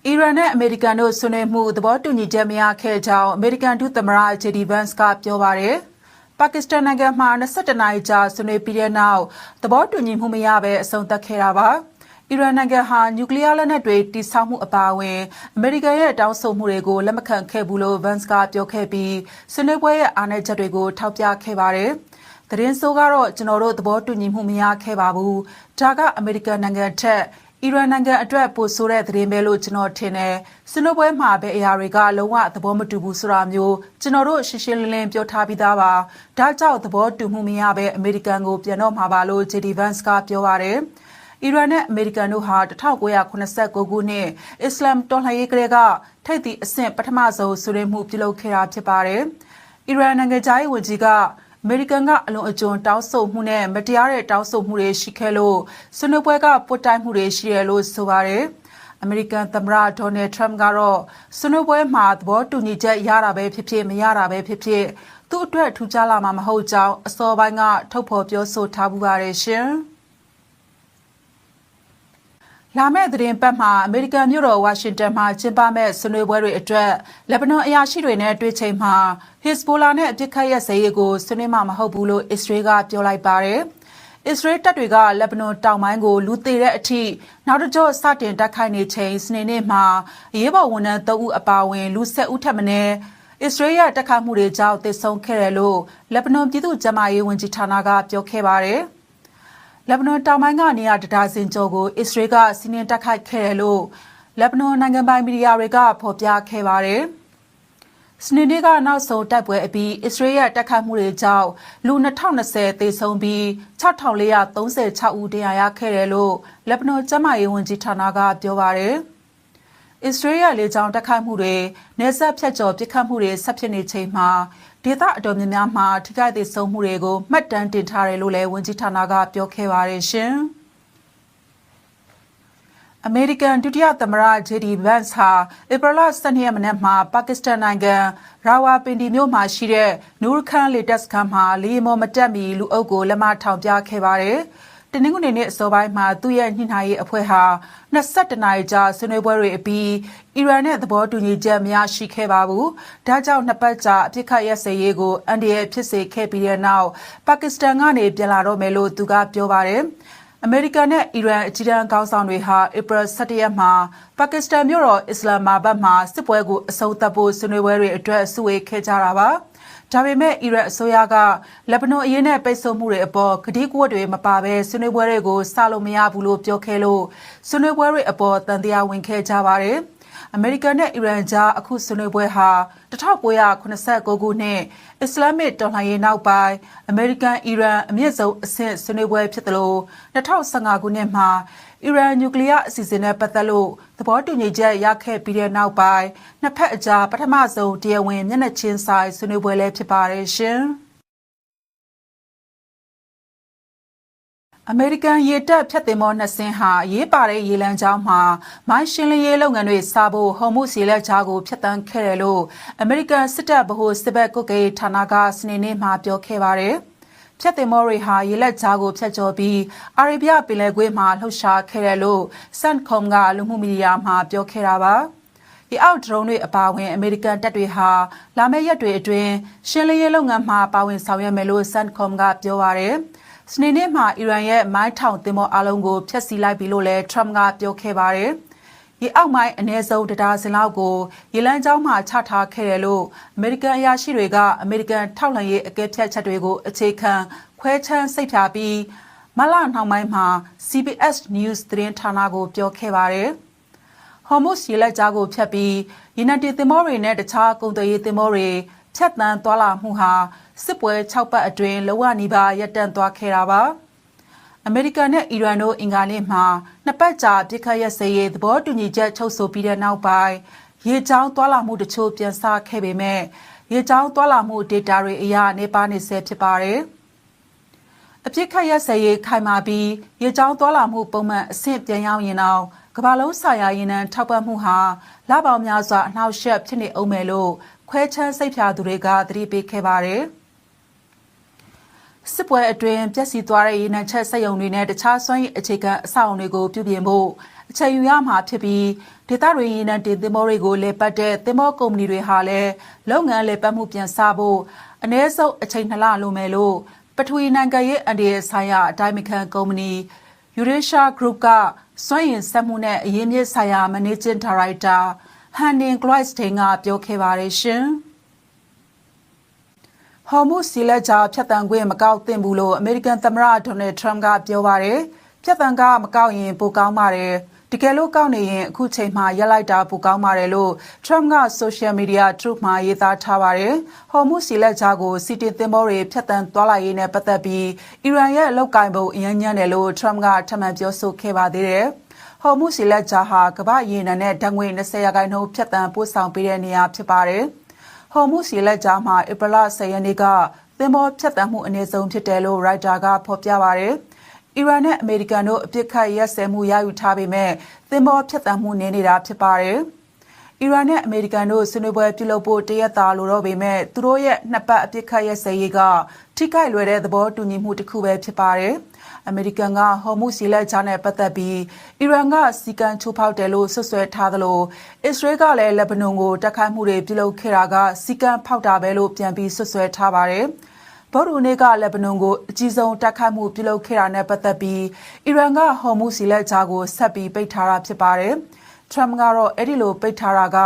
အီရန်နဲ့အမေရိကန်တို့ဆွေးနွေးမှုသဘောတူညီချက်မရခဲ့ကြောင်းအမေရိကန်ဒုသမ္မတ JD Vance ကပြောပါတယ်။ပါကစ္စတန်နိုင်ငံမှာ22နာရီကြာဆွေးနွေးပြီးတဲ့နောက်သဘောတူညီမှုမရဘဲအဆုံးသတ်ခဲ့တာပါ။အီရန်နိုင်ငံဟာနျူကလ িয়ার လက်နက်တွေတိစောက်မှုအပါအဝင်အမေရိကန်ရဲ့တောင်းဆိုမှုတွေကိုလက်မခံခဲ့ဘူးလို့ Vance ကပြောခဲ့ပြီးဆွေးနွေးပွဲရဲ့အားနည်းချက်တွေကိုထောက်ပြခဲ့ပါတယ်။သတင်းဆိုးကတော့ကျွန်တော်တို့သဘောတူညီမှုမရခဲ့ပါဘူး။ဒါကအမေရိကန်နိုင်ငံထက်အီရန်နိုင်ငံအတွက်ပိုဆိုးတဲ့သတင်းပဲလို့ကျွန်တော်ထင်တယ်။ဆွေးနွေးပွဲမှာပဲအရာတွေကလုံးဝသဘောမတူဘူးဆိုတာမျိုးကျွန်တော်တို့ရှင်းရှင်းလင်းလင်းပြောထားပြီးသားပါ။ဒါကြောင့်သဘောတူမှုမရပဲအမေရိကန်ကိုပြန်တော့မှာပါလို့ JD Vance ကပြောပါတယ်။အီရန်နဲ့အမေရိကန်တို့ဟာ1989ခုနှစ်အစ္စလာမ်တော်လှန်ရေးကလေးကထိပ်သီးအဆင့်ပထမဆုံးဆွေးနွေးမှုပြုလုပ်ခဲ့တာဖြစ်ပါတယ်။အီရန်နိုင်ငံသားရေးဝန်ကြီးကအမေရိကန်ကအလွန်အကျွံတောင်းဆိုမှုနဲ့မတရားတဲ့တောင်းဆိုမှုတွေရှိခဲ့လို့ဆွေးနွေးပွဲကပွတ်တိုက်မှုတွေရှိတယ်လို့ဆိုပါတယ်။အမေရိကန်သမ္မတဒေါ်နယ်ထရမ့်ကတော့ဆွေးနွေးပွဲမှာသဘောတူညီချက်ရတာပဲဖြစ်ဖြစ်မရတာပဲဖြစ်ဖြစ်သူ့အတွက်ထူးခြားလာမှာမဟုတ်ကြောင်းအစောပိုင်းကထုတ်ဖော်ပြောဆိုထားပူပါတယ်ရှင်။လာမယ့်သတင်းပတ်မှာအမေရိကန်မြို့တော်ဝါရှင်တန်မှာကျင်းပမဲ့ဆွေးနွေးပွဲတွေအတွက်လက်ဘနွန်အရာရှိတွေနဲ့တွေ့ချိန်မှာဟစ်ဇ်ဘိုလာနဲ့အပစ်ခတ်ရပ်စဲရေးကိုဆွေးနွေးမှာမဟုတ်ဘူးလို့အစ္စရေးကပြောလိုက်ပါတယ်။အစ္စရေးတပ်တွေကလက်ဘနွန်တောင်ပိုင်းကိုလူသေးတဲ့အထိနောက်တစ်ကြော့စတင်တိုက်ခိုက်နေချိန်စနေနေ့မှာအရေးပေါ်ဝန်ထမ်း3ဦးအပါအဝင်လူ10ဦးထပ်မံအစ္စရေးရဲ့တိုက်ခိုက်မှုတွေကြောင့်သေဆုံးခဲ့တယ်လို့လက်ဘနွန်ပြည်သူ့ကျန်းမာရေးဝန်ကြီးဌာနကပြောခဲ့ပါတယ်။လက်ဘနွန်တောင်ပိုင်းကနေရာတဒါဇင်ကျော်ကိုအစ္စရေးကစီးနင်းတိုက်ခိုက်ခဲ့တယ်လို့လက်ဘနွန်နိုင်ငံပိုင်မီဒီယာတွေကဖော်ပြခဲ့ပါတယ်။စနေနေ့ကနောက်ဆုံးတိုက်ပွဲအပြီးအစ္စရေးရဲ့တိုက်ခိုက်မှုတွေကြောင့်လူ2020သေဆုံးပြီး6436ဦးတရားရခဲ့တယ်လို့လက်ဘနွန်ကျန်းမာရေးဝန်ကြီးဌာနကပြောပါတယ်။အစ္စရေးရဲ့လေကြောင်းတိုက်ခိုက်မှုတွေနေဆက်ဖြတ်ကျော်ပစ်ခတ်မှုတွေဆက်ဖြစ်နေချိန်မှာဒေသအတော်များများမှာထိခိုက်သေဆုံးမှုတွေကိုမှတ်တမ်းတင်ထားတယ်လို့လည်းဝန်ကြီးဌာနကပြောခဲ့ပါတယ်ရှင်။အမေရိကန်ဒုတိယသမ္မတ JD Vance ဟာဧပြီလ12ရက်နေ့မှာပါကစ္စတန်နိုင်ငံရာဝါပင်ဒီမြို့မှာရှိတဲ့နူရ်ခန်လေတပ်စခန်းမှာလေယာဉ်ပေါ်မတက်မီလူအုပ်ကိုလက်မထောင်ပြခဲ့ပါတယ်။တနင်္ဂနွေနေ့အစောပိုင်းမှာသူ့ရဲ့ညှိနှိုင်းရေးအဖွဲ့ဟာ22နာရီကြာဆွေးနွေးပွဲတွေအပြီးအီရန်နဲ့သဘောတူညီချက်မရရှိခဲ့ပါဘူး။ဒါကြောင့်နှစ်ပတ်ကြာအပစ်ခတ်ရပ်စဲရေးကိုအန်ဒီရဲ့ဖြစ်စေခဲ့ပြီးတဲ့နောက်ပါကစ္စတန်ကနေပြန်လာတော့မယ်လို့သူကပြောပါတယ်။အမေရိကန်နဲ့အီရန်အကြီးတန်းခေါင်းဆောင်တွေဟာဧပြီ17ရက်မှာပါကစ္စတန်မြို့တော်အစ္စလာမာဘတ်မှာစစ်ပွဲကိုအဆုံးသတ်ဖို့ဆွေးနွေးပွဲတွေအတွက်စုဝေးခဲ့ကြတာပါ။ဒါပေမဲ့အီရန်အစိုးရကလက်ဘနွန်အရေးနဲ့ပိတ်ဆို့မှုတွေအပေါ်ကတိကဝတ်တွေမပါဘဲဆွေးနွေးပွဲတွေကိုစလို့မရဘူးလို့ပြောခဲ့လို့ဆွေးနွေးပွဲတွေအပေါ်တန်တရားဝင်ခဲ့ကြပါတယ်။အမေရိကန်နဲ့အီရန်ကြားအခုဆွေးနွေးပွဲဟာ1989ခုနှစ်အစ္စလာမစ်တော်လှန်ရေးနောက်ပိုင်းအမေရိကန်အီရန်အမြင့်ဆုံးအဆင့်ဆွေးနွေးပွဲဖြစ်တယ်လို့2015ခုနှစ်မှာအီရန်နျူကလ িয়ার အစီအစဉ်နဲ့ပတ်သက်လို့သဘောတူညီချက်ရခဲ့ပြီးတဲ့နောက်ပိုင်းနှစ်ဖက်အကြားပထမဆုံးတရားဝင်မျက်နှာချင်းဆိုင်ဆွေးနွေးပွဲလည်းဖြစ်ပါတယ်ရှင်။အမေရိကန်ရေတပ်ဖြတ်သင်္ဘော2စင်းဟာရေးပါတဲ့ရေလမ်းကြောင်းမှာမိုင်းရှင်းလင်းရေးလုပ်ငန်းတွေစဖို့ဟော်မုစ်ရေလက်ကြားကိုဖျက်ဆီးခဲ့တယ်လို့အမေရိကန်စစ်တပ်ဗဟိုစစ်ဘက်ကွပ်ကဲဌာနကစနေနေ့မှာပြောခဲ့ပါတယ်။ဖြတ်သင်္ဘောတွေဟာရေလက်ကြားကိုဖျက်ကျော်ပြီးအာရေဗျပင်လယ်ကွေ့မှာလှုပ်ရှားခဲ့တယ်လို့ CENTCOM ကလူမှုမီဒီယာမှာပြောခဲ့တာပါ။ဒီအောက်ဒရုန်းတွေအပါအဝင်အမေရိကန်တပ်တွေဟာလာမယ့်ရက်တွေအတွင်းရှင်းလင်းရေးလုပ်ငန်းမှာပါဝင်ဆောင်ရွက်မယ်လို့ CENTCOM ကပြောပါတယ်။စနေနေ့မှာအီရန်ရဲ့မိုင်းထောင်သင်္ဘောအလုံးကိုဖျက်ဆီးလိုက်ပြီလို့လည်းထရမ့်ကပြောခဲ့ပါတယ်။ဒီအောက်မိုင်းအနည်းဆုံးဒါဇင်လောက်ကိုရေလမ်းကြောင်းမှာချထားခဲ့တယ်လို့အမေရိကန်အရာရှိတွေကအမေရိကန်ထောက်လှမ်းရေးအကဲဖြတ်ချက်တွေကိုအခြေခံခွဲခြမ်းစိတ်ဖြာပြီးမလနှောင်းပိုင်းမှာ CBS News သတင်းဌာနကိုပြောခဲ့ပါတယ်။ဟော်မုစ်ရေလက်ကြားကိုဖျက်ပြီးရေနံတင်သင်္ဘောတွေနဲ့တခြားကုန်သွယ်ရေးသင်္ဘောတွေဖြတ်တန်းသွားလာမှုဟာစစ်ပွဲ6ပတ်အတွင်းလောကနီးပါးရပ်တန့်သွားခဲ့တာပါအမေရိကန်နဲ့အီရန်တို့အင်္ဂါနေ့မှာနှစ်ပတ်ကြာပြစ်ခတ်ရပ်စဲရေးသဘောတူညီချက်ချုပ်ဆိုပြီးတဲ့နောက်ပိုင်းရေကြောင်းသွားလာမှုတချို့ပြန်ဆခဲ့ပေမဲ့ရေကြောင်းသွားလာမှုဒေတာတွေအရနေပါနေဆဲဖြစ်ပါတယ်အပြစ်ခတ်ရပ်စဲရေးခိုင်မာပြီးရေကြောင်းသွားလာမှုပုံမှန်အဆင့်ပြန်ရောက်ရင်တော့ကမ္ဘာလုံးဆိုင်ရာရေနံထောက်ပံ့မှုဟာလပေါင်းများစွာအနှောက်အယှက်ဖြစ်နေအောင်မယ်လို့ခွဲခြမ်းစိတ်ဖြာသူတွေကသတိပေးခဲ့ပါတယ်စစ်ပွဲအတွင်းပျက်စီးသွားတဲ့ရေနံချက်စက်ရုံတွေနဲ့တခြားစွမ်းရည်အခြေခံအဆောက်အအုံတွေကိုပြုပြင်ဖို့အချိန်ယူရမှာဖြစ်ပြီး ဒေသတွေရင်းနှံတင်သင်္ဘောတွေကိုလေပတ်တဲ့သင်္ဘောကုမ္ပဏီတွေဟာလည်းလုပ်ငန်းလေပတ်မှုပြန်စဖို့အနည်းဆုံးအချိန်2လလိုမယ်လို့ပထဝီနိုင်ငံရေးအန်ဒီရဲ့ဆိုင်ရာအတိုင်းအခံကုမ္ပဏီ Eurasia Group ကစွမ်းရည်စက်မှုနဲ့အရင်းမြစ်ဆိုင်ရာ Managing Director Henning Glueisteen ကပြောခဲ့ပါတယ်ရှင်။ဟော်မုစီလက်ကြားဖြတ်တန်းခွင့်မကောက်သင့်ဘူးလို့အမေရိကန်သမ္မတဒေါ်နယ်ထရမ့်ကပြောပါတယ်။ဖြတ်တန်းကမကောက်ရင်ပိုကောင်းပါတယ်။တကယ်လို့ကောက်နေရင်အခုချိန်မှရက်လိုက်တာပိုကောင်းပါတယ်လို့ထရမ့်ကဆိုရှယ်မီဒီယာ Truth မှာရေးသားထားပါတယ်။ဟော်မုစီလက်ကြားကိုစီတင်သင်္ဘောတွေဖြတ်တန်းသွားလာရေးနဲ့ပတ်သက်ပြီးအီရန်ရဲ့အလောက်ကိုင်ပုံအရန်ညံ့တယ်လို့ထရမ့်ကထပ်မံပြောဆိုခဲ့ပါသေးတယ်။ဟော်မုစီလက်ကြားဟာကမ္ဘာရေနံနဲ့ဓာတ်ငွေ20%ဖြတ်တန်းပို့ဆောင်ပေးတဲ့နေရာဖြစ်ပါတယ်။ဟော်မုစီလက်ကြားမှာဧပြီလ10ရက်နေ့ကသင်္ဘောဖြတ်တန်းမှုအနည်းဆုံးဖြစ်တယ်လို့ရိုက်တာကဖော်ပြပါတယ်။အီရန်နဲ့အမေရိကန်တို့အပြစ်ခတ်ရက်စဲမှုရယူထားပေမဲ့သင်္ဘောဖြတ်တန်းမှုနည်းနေတာဖြစ်ပါတယ်။အီရန်နဲ့အမေရိကန်တို့ဆွေးနွေးပွဲပြုလုပ်ဖို့တရက်တာလိုတော့ပေမဲ့သူတို့ရဲ့နှစ်ပတ်အပြစ်ခတ်ရက်စဲရေးကထိခိုက်လွယ်တဲ့သဘောတူညီမှုတစ်ခုပဲဖြစ်ပါတယ်။အမေရိကန်ကဟော်မုစီလက်ကြားနဲ့ပတ်သက်ပြီးအီရန်ကစီကံချိုးဖောက်တယ်လို့ဆွဆွဲထားသလိုအစ္စရေးကလည်းလက်ဘနွန်ကိုတိုက်ခိုက်မှုတွေပြုလုပ်ခဲ့တာကစီကံဖောက်တာပဲလို့ပြန်ပြီးဆွဆွဲထားပါတယ်။ဘော်ဒူနေကလက်ဘနွန်ကိုအကြီးဆုံးတိုက်ခိုက်မှုပြုလုပ်ခဲ့တာနဲ့ပတ်သက်ပြီးအီရန်ကဟော်မုစီလက်ကြားကိုဆက်ပြီးပိတ်ထားတာဖြစ်ပါတယ်။ထရမ့်ကတော့အဲ့ဒီလိုပိတ်ထားတာက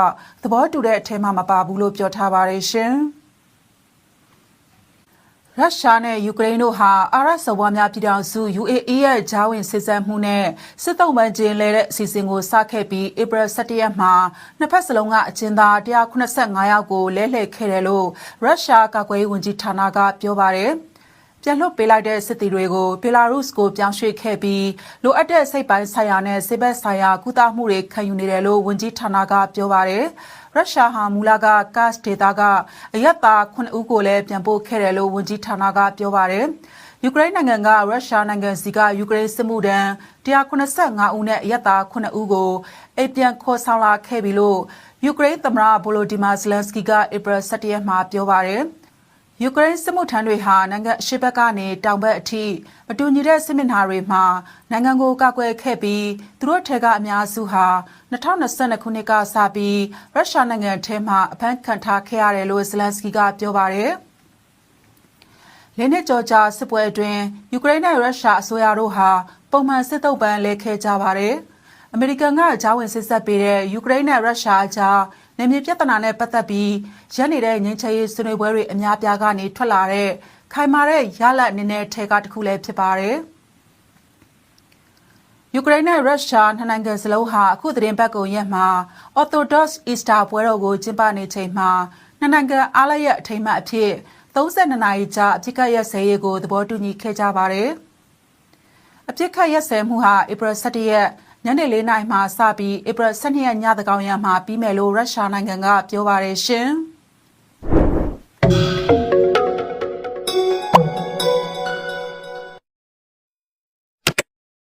သဘောတူတဲ့အထက်မှာမပါဘူးလို့ပြောထားပါတယ်ရှင်။ရုရှားနဲ့ယူကရိန်းတို့ဟာအာရပ်စော်ဘွားများပြည်ထောင်စု UAE ရဲ့ဂျာဝင်စစ်စပ်မှုနဲ့စစ်တုံးပန်းကျင်းလဲတဲ့အစီအစဉ်ကိုစခဲ့ပြီးဧပြီ17ရက်မှာနှစ်ဖက်စလုံးကအကျဉ်းသား185ယောက်ကိုလဲလှယ်ခဲ့တယ်လို့ရုရှားကာကွယ်ရေးဝန်ကြီးဌာနကပြောပါတယ်။ပြန်လွှတ်ပေးလိုက်တဲ့စစ်သည်တွေကိုဘီလာရုစ်ကိုပြောင်းရွှေ့ခဲ့ပြီးလိုအပ်တဲ့စိတ်ပိုင်းဆိုင်ရာနဲ့ဆေးဘက်ဆိုင်ရာကုသမှုတွေခံယူနေတယ်လို့ဝန်ကြီးဌာနကပြောပါတယ်။ရုရှားဟာမူလကကတ်ဒေတာကအရက်သား9ဦးကိုလည်းပြန်ပို့ခဲ့တယ်လို့ဝန်ကြီးဌာနကပြောပါတယ်။ယူကရိန်းနိုင်ငံကရုရှားနိုင်ငံစီကယူကရိန်းစစ်မှုထမ်း185ဦးနဲ့အရက်သား9ဦးကိုအိမ်ပြန်ခေါ်ဆောင်လာခဲ့ပြီလို့ယူကရိန်းသမ္မတဗိုလိုဒီမာဇလန်စကီကဧပြီ17ရက်မှာပြောပါတယ်။ယူကရိန်းစစ်မှုထမ်းတွေဟာနိုင်ငံအရှေ့ဘက်ကနေတောင်ဘက်အထိမတူညီတဲ့စစ်မျက်နှာတွေမှာနိုင်ငံကိုကာကွယ်ခဲ့ပြီးသူတို့ထဲကအများစုဟာ2022ခုနှစ်ကစပြီးရုရှားနိုင်ငံထဲမှာအဖမ်းခံထားခဲ့ရတယ်လို့ဇလန်စကီကပြောပါတယ်။လက်နက်ကြောကြားစစ်ပွဲအတွင်းယူကရိန်းနဲ့ရုရှားအစိုးရတို့ဟာပုံမှန်စစ်တုပ်ပန်းလဲခဲ့ကြပါတယ်။အမေရိကန်ကဂျာဝင်စစ်ဆက်ပေးတဲ့ယူကရိန်းနဲ့ရုရှားအကြားနေမြေပြဿနာနဲ့ပတ်သက်ပြီးရပ်နေတဲ့ငြိမ်းချမ်းရေးဆွေးနွေးပွဲတွေအများပြားကနေထွက်လာတဲ့ခိုင်မာတဲ့ရလဒ်အနေနဲ့ထဲကတစ်ခုလည်းဖြစ်ပါတယ်။ယူကရိန်းနဲ့ရုရှားနှစ်နိုင်ငံစလုံးဟာအခုသတင်းပတ်ကုန်ရက်မှာ Orthodox Easter ပွဲတော်ကိုကျင်းပနေချိန်မှာနှစ်နိုင်ငံအားလပ်ရက်အထိမ်းအမှတ်အဖြစ်32နာရီကြာအပြစ်ခတ်ရက်စဲရေးကိုသဘောတူညီခဲ့ကြပါတယ်။အပြစ်ခတ်ရက်စဲမှုဟာဧပြီ17ရက်ညနေ4နာရီမှစပြီးဧပြီ12ရက်ညသန်းခေါင်ယံမှာပြီးမယ်လို့ရုရှားနိုင်ငံကပြောပါတယ်ရှင်။